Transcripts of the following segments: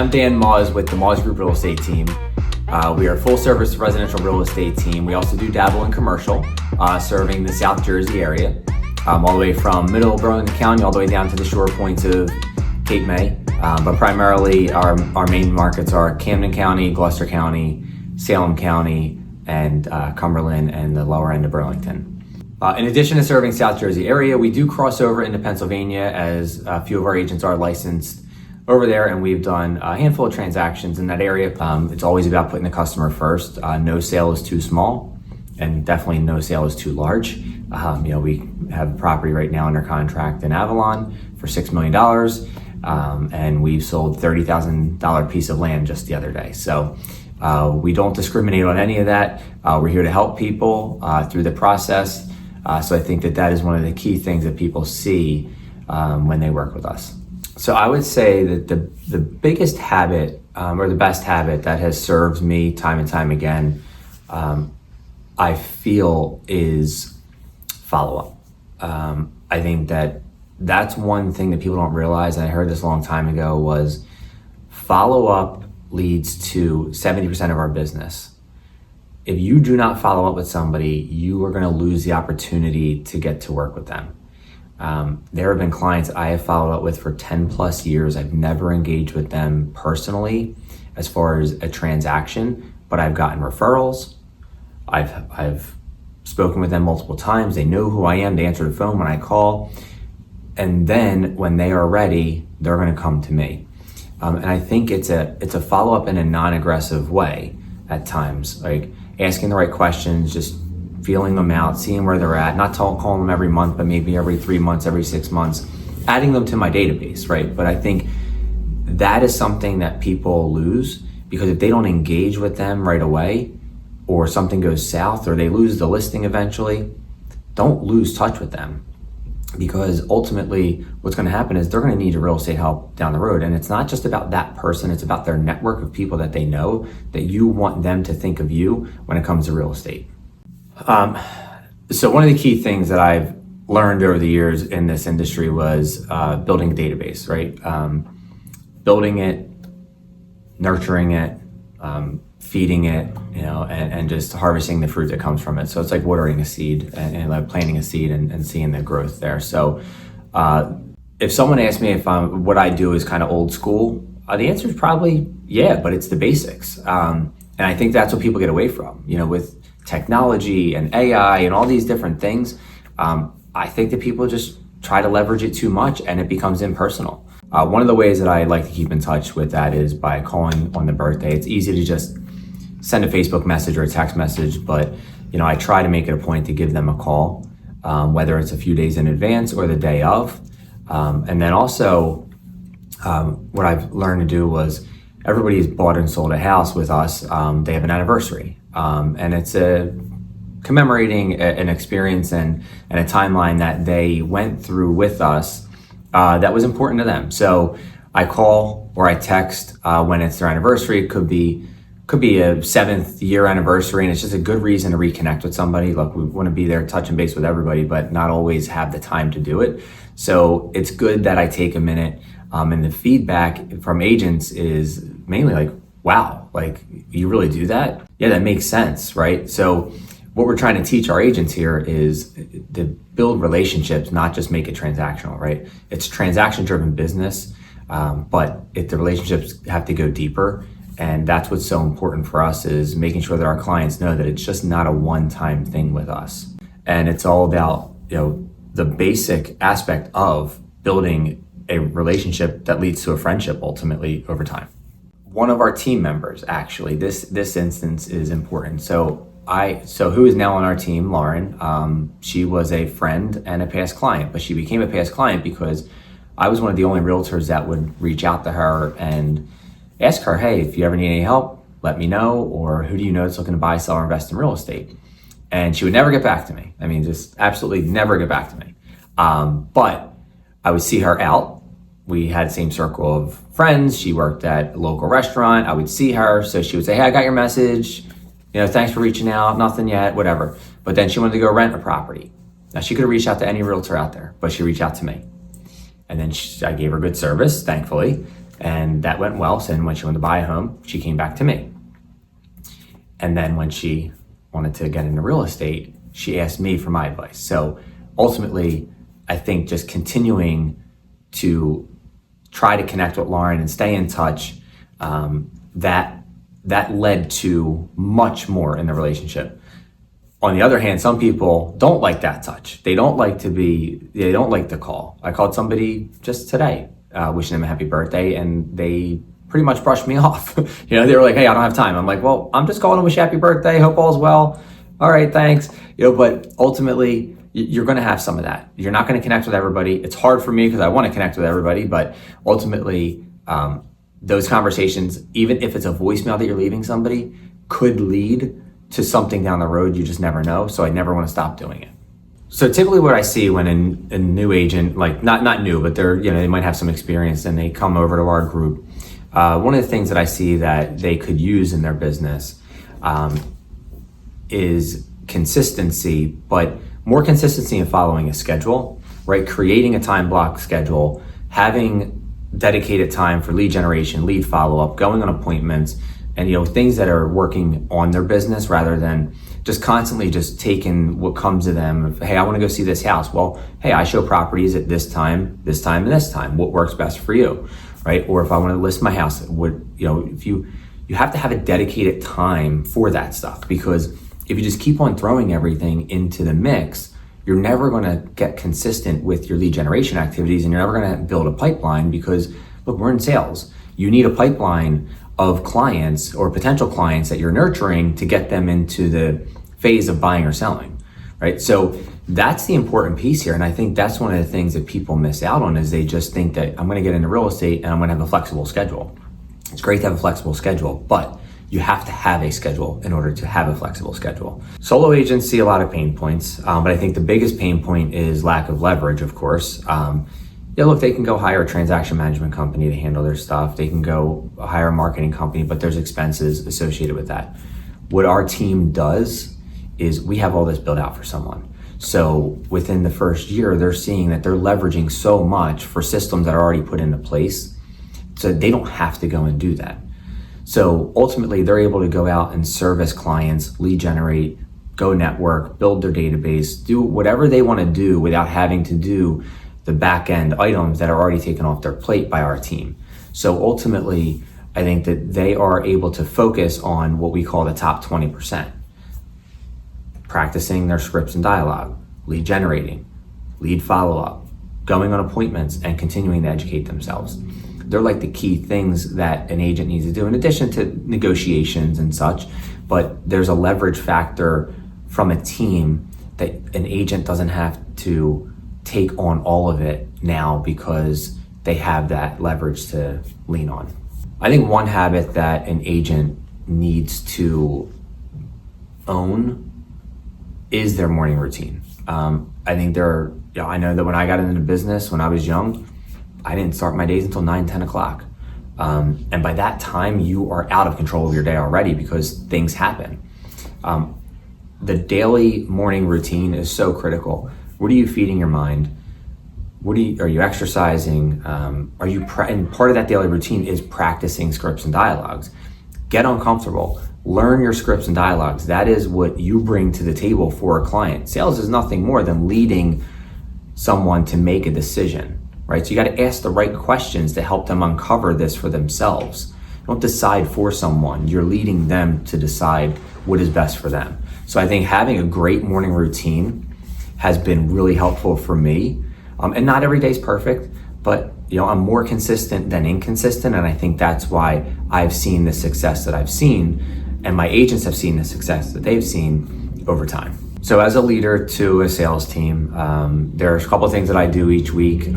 I'm Dan Maws with the Maws Group Real Estate Team. We are a full-service residential real estate team. We also do dabble in commercial, serving the South Jersey area, all the way from middle Burlington County all the way down to the shore points of Cape May. But primarily our main markets are Camden County, Gloucester County, Salem County, and Cumberland and the lower end of Burlington. In addition to serving South Jersey area, we do cross over into Pennsylvania as a few of our agents are licensed over there, and we've done a handful of transactions in that area. It's always about putting the customer first. No sale is too small, and definitely no sale is too large. We have a property right now under contract in Avalon for $6 million, and we've sold $30,000 piece of land just the other day. So we don't discriminate on any of that. We're here to help people through the process. So I think that is one of the key things that people see when they work with us. So I would say that the biggest habit or the best habit that has served me time and time again, I feel is follow-up. I think that's one thing that people don't realize, and I heard this a long time ago, was follow-up leads to 70% of our business. If you do not follow up with somebody, you are going to lose the opportunity to get to work with them. There have been clients I have followed up with for 10 plus years. I've never engaged with them personally as far as a transaction, but I've gotten referrals. I've spoken with them multiple times. They know who I am. They answer the phone when I call. And then when they are ready, they're going to come to me. And I think it's a follow-up in a non-aggressive way at times, like asking the right questions, just feeling them out, seeing where they're at, not calling them every month, but maybe every 3 months, every 6 months, adding them to my database, right? But I think that is something that people lose, because if they don't engage with them right away, or something goes south, or they lose the listing eventually, don't lose touch with them. Because ultimately what's going to happen is they're going to need your real estate help down the road. And it's not just about that person, it's about their network of people that they know, that you want them to think of you when it comes to real estate. So one of the key things that I've learned over the years in this industry was building a database, right? Building it, nurturing it, feeding it, and just harvesting the fruit that comes from it. So it's like watering a seed and like planting a seed and seeing the growth there. So if someone asks me if what I do is kind of old school, the answer is probably yeah, but it's the basics. And I think that's what people get away from, with technology and AI and all these different things. I think that people just try to leverage it too much and it becomes impersonal. One of the ways that I like to keep in touch with that is by calling on the birthday. It's easy to just send a Facebook message or a text message, but I try to make it a point to give them a call, whether it's a few days in advance or the day of. And then also, what I've learned to do was everybody's bought and sold a house with us. They have an anniversary, and it's commemorating an experience and a timeline that they went through with us that was important to them. So I call or I text when it's their anniversary. It could be a 7th year anniversary, and it's just a good reason to reconnect with somebody. Look, we want to be there touching base with everybody, but not always have the time to do it. So it's good that I take a minute, and the feedback from agents is mainly like, wow, like you really do that? Yeah, that makes sense, right? So what we're trying to teach our agents here is to build relationships, not just make it transactional, right? It's transaction-driven business, but if the relationships have to go deeper, and that's what's so important for us, is making sure that our clients know that it's just not a one-time thing with us. And it's all about, the basic aspect of building a relationship that leads to a friendship ultimately over time. One of our team members, actually, this instance is important. So who is now on our team, Lauren, she was a friend and a past client, but she became a past client because I was one of the only realtors that would reach out to her and ask her, hey, if you ever need any help, let me know, or who do you know that's looking to buy, sell, or invest in real estate? And she would never get back to me. I mean, just absolutely never get back to me. But I would see her out. We had the same circle of friends. She worked at a local restaurant. I would see her. So she would say, hey, I got your message. Thanks for reaching out. Nothing yet, whatever. But then she wanted to go rent a property. Now she could have reached out to any realtor out there, but she reached out to me. And then I gave her good service, thankfully. And that went well. So then when she wanted to buy a home, she came back to me. And then when she wanted to get into real estate, she asked me for my advice. So ultimately, I think just continuing to try to connect with Lauren and stay in touch, that led to much more in the relationship. On the other hand, some people don't like that touch. They don't like the call. I called somebody just today, wishing them a happy birthday, and they pretty much brushed me off. They were like, hey, I don't have time. I'm like, well, I'm just calling to wish you happy birthday. Hope all's well. All right, thanks. But ultimately, you're going to have some of that. You're not going to connect with everybody. It's hard for me because I want to connect with everybody, but ultimately, those conversations, even if it's a voicemail that you're leaving somebody, could lead to something down the road. You just never know. So I never want to stop doing it. So typically what I see when a new agent, like not new, but they might have some experience and they come over to our group. One of the things that I see that they could use in their business is consistency, but more consistency in following a schedule, right? Creating a time block schedule, having dedicated time for lead generation, lead follow-up, going on appointments, and things that are working on their business rather than just constantly just taking what comes to them. Hey, I want to go see this house. Well, hey, I show properties at this time, and this time. What works best for you, right? Or if I want to list my house, if you have to have a dedicated time for that stuff, because if you just keep on throwing everything into the mix, you're never going to get consistent with your lead generation activities, and you're never going to build a pipeline because, look, we're in sales. You need a pipeline of clients or potential clients that you're nurturing to get them into the phase of buying or selling, right? So that's the important piece here. And I think that's one of the things that people miss out on is they just think that I'm going to get into real estate and I'm going to have a flexible schedule. It's great to have a flexible schedule, but you have to have a schedule in order to have a flexible schedule. Solo agents see a lot of pain points, but I think the biggest pain point is lack of leverage, of course. Look, they can go hire a transaction management company to handle their stuff. They can go hire a marketing company, but there's expenses associated with that. What our team does is we have all this built out for someone. So within the first year, they're seeing that they're leveraging so much for systems that are already put into place, so they don't have to go and do that. So ultimately, they're able to go out and service clients, lead generate, go network, build their database, do whatever they want to do without having to do the back end items that are already taken off their plate by our team. So ultimately, I think that they are able to focus on what we call the top 20%. Practicing their scripts and dialogue, lead generating, lead follow-up, going on appointments, and continuing to educate themselves. They're like the key things that an agent needs to do in addition to negotiations and such, but there's a leverage factor from a team that an agent doesn't have to take on all of it now because they have that leverage to lean on. I think one habit that an agent needs to own is their morning routine. I think I know that when I got into the business, when I was young, I didn't start my days until 9, 10 o'clock. And by that time, you are out of control of your day already because things happen. The daily morning routine is so critical. What are you feeding your mind? Are you exercising? And part of that daily routine is practicing scripts and dialogues. Get uncomfortable. Learn your scripts and dialogues. That is what you bring to the table for a client. Sales is nothing more than leading someone to make a decision, right? So you got to ask the right questions to help them uncover this for themselves. Don't decide for someone. You're leading them to decide what is best for them. So I think having a great morning routine has been really helpful for me. And not every day is perfect, but I'm more consistent than inconsistent. And I think that's why I've seen the success that I've seen, and my agents have seen the success that they've seen over time. So as a leader to a sales team, there's a couple of things that I do each week,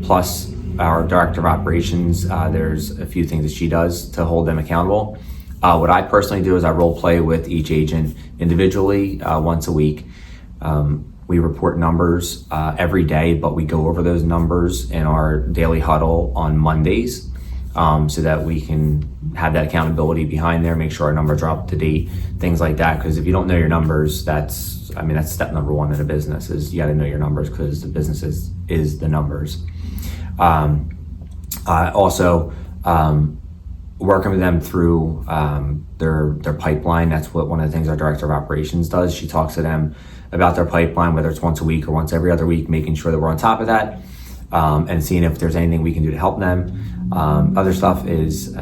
plus our director of operations, there's a few things that she does to hold them accountable. What I personally do is I role play with each agent individually once a week. We report numbers every day, but we go over those numbers in our daily huddle on Mondays, so that we can have that accountability behind there, make sure our numbers are up to date, things like that. Because if you don't know your numbers, that's step number one in a business, is you got to know your numbers, because the business is the numbers. Also, working with them through their pipeline. That's what one of the things our director of operations does. She talks to them about their pipeline, whether it's once a week or once every other week, making sure that we're on top of that, and seeing if there's anything we can do to help them. Other stuff is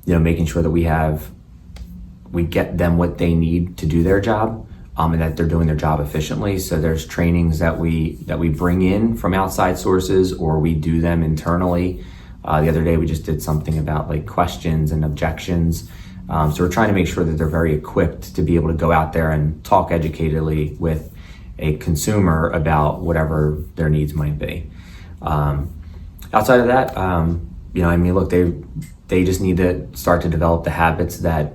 making sure that we get them what they need to do their job, and that they're doing their job efficiently. So there's trainings that we bring in from outside sources, or we do them internally. The other day we just did something about like questions and objections. So we're trying to make sure that they're very equipped to be able to go out there and talk educatedly with a consumer about whatever their needs might be. Outside of that, look, they just need to start to develop the habits that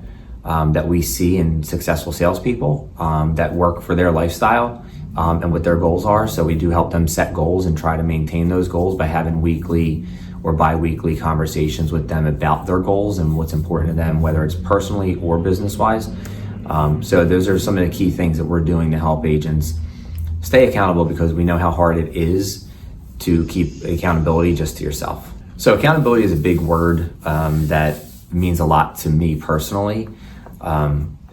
we see in successful salespeople that work for their lifestyle and what their goals are. So we do help them set goals and try to maintain those goals by having weekly or bi-weekly conversations with them about their goals and what's important to them, whether it's personally or business-wise. So those are some of the key things that we're doing to help agents stay accountable, because we know how hard it is to keep accountability just to yourself. So accountability is a big word that means a lot to me personally.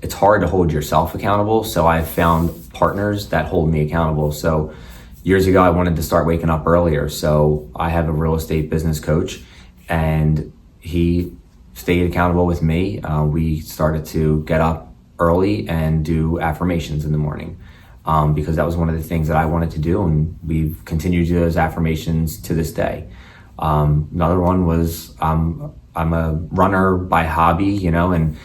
It's hard to hold yourself accountable, so I've found partners that hold me accountable. So years ago, I wanted to start waking up earlier. So I have a real estate business coach, and he stayed accountable with me. We started to get up early and do affirmations in the morning because that was one of the things that I wanted to do, and we've continued to do those affirmations to this day. Another one was I'm a runner by hobby, and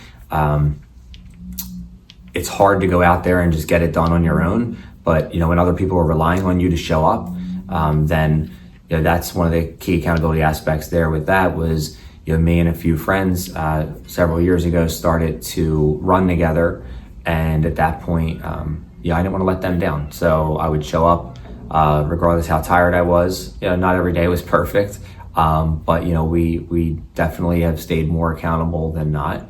it's hard to go out there and just get it done on your own. But when other people are relying on you to show up, then that's one of the key accountability aspects there. With that was me and a few friends several years ago started to run together, and at that point, I didn't want to let them down. So I would show up regardless how tired I was. Not every day was perfect, but we definitely have stayed more accountable than not.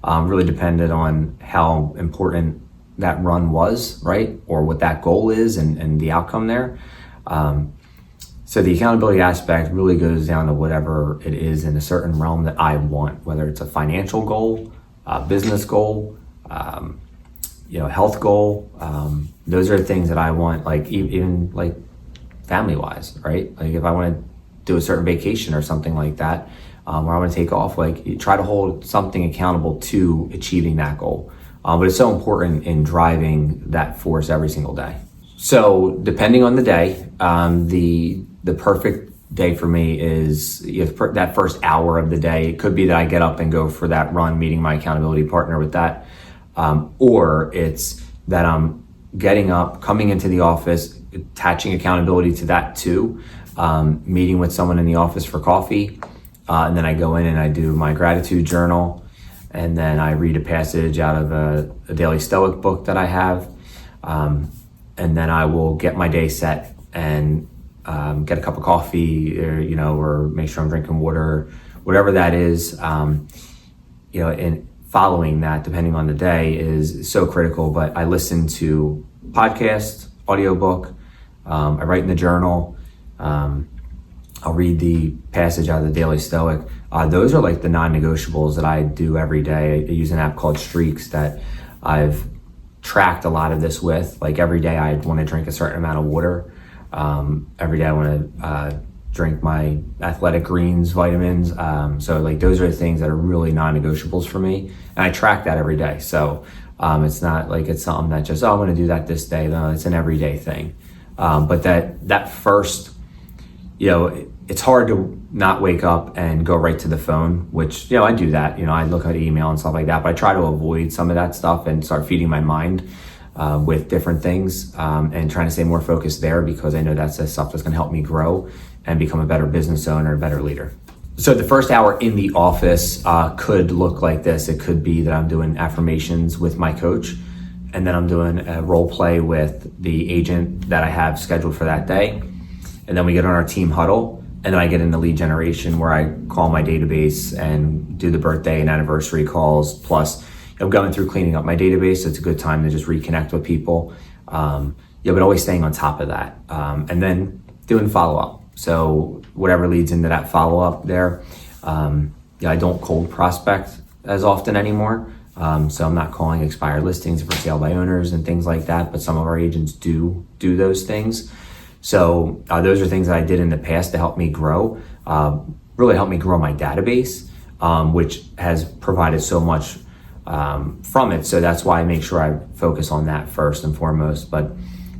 Really depended on how important that run was, right? Or what that goal is and the outcome there. So the accountability aspect really goes down to whatever it is in a certain realm that I want, whether it's a financial goal, a business goal, health goal. Those are things that I want, like even like family wise, right? Like if I want to do a certain vacation or something like that, where I want to take off, like try to hold something accountable to achieving that goal. But it's so important in driving that force every single day. So depending on the day, the perfect day for me is that first hour of the day. It could be that I get up and go for that run, meeting my accountability partner with that. Or it's that I'm getting up, coming into the office, attaching accountability to that too, meeting with someone in the office for coffee. And then I go in and I do my gratitude journal. And then I read a passage out of a daily Stoic book that I have. And then I will get my day set and get a cup of coffee or make sure I'm drinking water, whatever that is. And following that, depending on the day, is so critical. But I listen to podcasts, audiobook, I write in the journal. I'll read the passage out of the Daily Stoic. Those are like the non-negotiables that I do every day. I use an app called Streaks that I've tracked a lot of this with. Like every day I want to drink a certain amount of water. Every day I want to drink my athletic greens, vitamins. So like those are the things that are really non-negotiables for me. And I track that every day. So it's not like it's something that just, I'm going to do that this day. No, it's an everyday thing. But that first, it's hard to not wake up and go right to the phone, which, I do that. I look at email and stuff like that, but I try to avoid some of that stuff and start feeding my mind with different things and trying to stay more focused there, because I know that's the stuff that's going to help me grow and become a better business owner, a better leader. So the first hour in the office could look like this. It could be that I'm doing affirmations with my coach, and then I'm doing a role play with the agent that I have scheduled for that day. And then we get on our team huddle, and then I get into lead generation, where I call my database and do the birthday and anniversary calls. Plus, I'm going through cleaning up my database, so it's a good time to just reconnect with people. But always staying on top of that. And then doing follow-up. So whatever leads into that follow-up there, I don't cold prospect as often anymore. So I'm not calling expired listings for sale by owners and things like that, but some of our agents do those things. So those are things that I did in the past to help me grow, really help me grow my database, which has provided so much from it. So that's why I make sure I focus on that first and foremost. But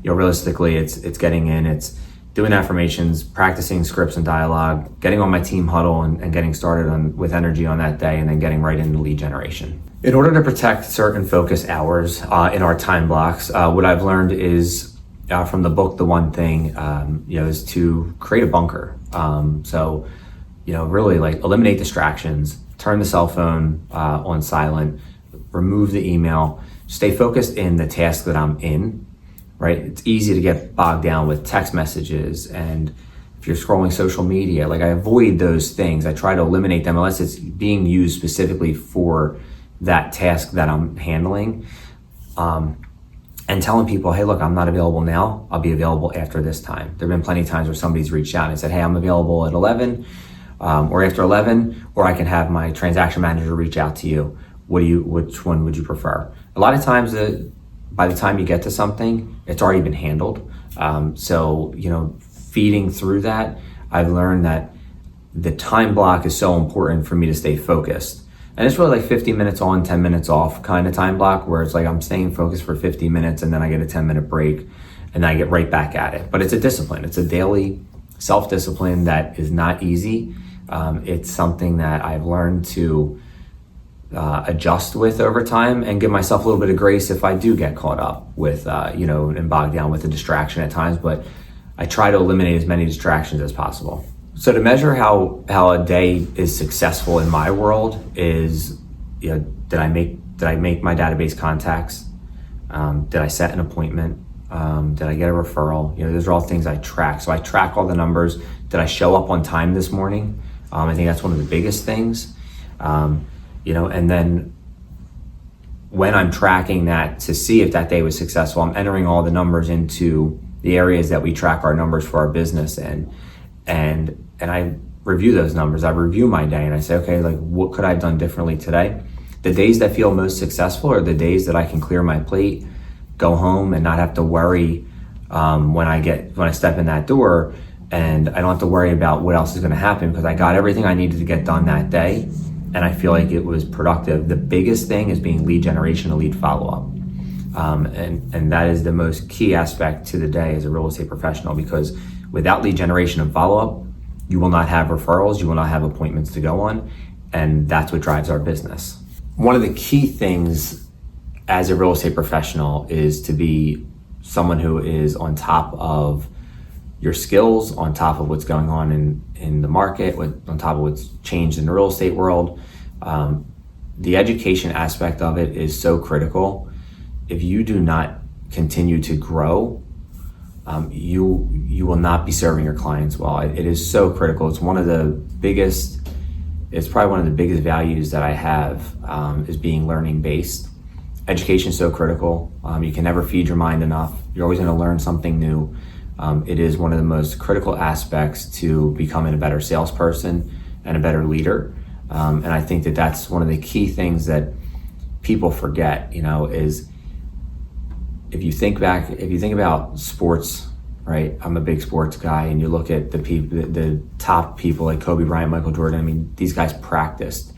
realistically, it's getting in, it's doing affirmations, practicing scripts and dialogue, getting on my team huddle and getting started with energy on that day, and then getting right into lead generation. In order to protect certain focus hours in our time blocks, what I've learned is from the book, The One Thing, is to create a bunker. So really like eliminate distractions, turn the cell phone on silent, remove the email, stay focused in the task that I'm in, right? It's easy to get bogged down with text messages, and if you're scrolling social media, like I avoid those things. I try to eliminate them unless it's being used specifically for that task that I'm handling. And telling people, hey, look, I'm not available now. I'll be available after this time. There've been plenty of times where somebody's reached out and said, hey, I'm available at 11 or after 11, or I can have my transaction manager reach out to you. Which one would you prefer? A lot of times by the time you get to something, it's already been handled. So feeding through that, I've learned that the time block is so important for me to stay focused. And it's really like 50 minutes on, 10 minutes off kind of time block, where it's like I'm staying focused for 50 minutes and then I get a 10-minute break and then I get right back at it. But it's a discipline. It's a daily self-discipline that is not easy. It's something that I've learned to adjust with over time and give myself a little bit of grace if I do get caught up with, and bogged down with a distraction at times. But I try to eliminate as many distractions as possible. So to measure how a day is successful in my world is, did I make my database contacts? Did I set an appointment? Did I get a referral? Those are all things I track. So I track all the numbers. Did I show up on time this morning? I think that's one of the biggest things. And then when I'm tracking that to see if that day was successful, I'm entering all the numbers into the areas that we track our numbers for our business in. And I review those numbers. I review my day and I say, okay, like what could I have done differently today? The days that feel most successful are the days that I can clear my plate, go home and not have to worry when I step in that door, and I don't have to worry about what else is going to happen because I got everything I needed to get done that day and I feel like it was productive. The biggest thing is being lead generation and lead follow-up. And that is the most key aspect to the day as a real estate professional, because without lead generation and follow-up, you will not have referrals, you will not have appointments to go on, and that's what drives our business. One of the key things as a real estate professional is to be someone who is on top of your skills, on top of what's going on in the market, on top of what's changed in the real estate world. The education aspect of it is so critical. If you do not continue to grow, you will not be serving your clients well. It is so critical. It's probably one of the biggest values that I have, is being learning based. Education is so critical. You can never feed your mind enough. You're always going to learn something new. It is one of the most critical aspects to becoming a better salesperson and a better leader. And I think that that's one of the key things that people forget, is if you think about sports, right? I'm a big sports guy, and you look at the top people like Kobe Bryant, Michael Jordan. I mean, these guys practiced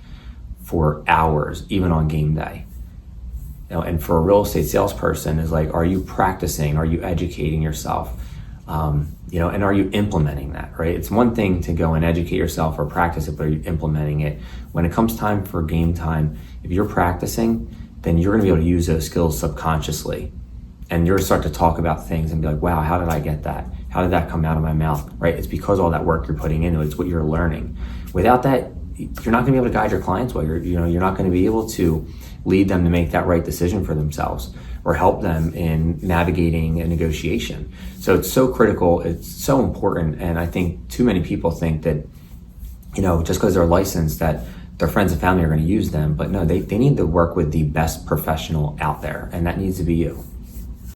for hours, even on game day. And for a real estate salesperson is like, are you practicing? Are you educating yourself? And are you implementing that, right? It's one thing to go and educate yourself or practice it, but are you implementing it? When it comes time for game time, if you're practicing, then you're gonna be able to use those skills subconsciously. And you're gonna start to talk about things and be like, wow, how did I get that? How did that come out of my mouth, right? It's because all that work you're putting into it. It's what you're learning. Without that, you're not gonna be able to guide your clients well. You're not gonna be able to lead them to make that right decision for themselves or help them in navigating a negotiation. So it's so critical, it's so important. And I think too many people think that, just because they're licensed that their friends and family are gonna use them, but no, they need to work with the best professional out there, and that needs to be you.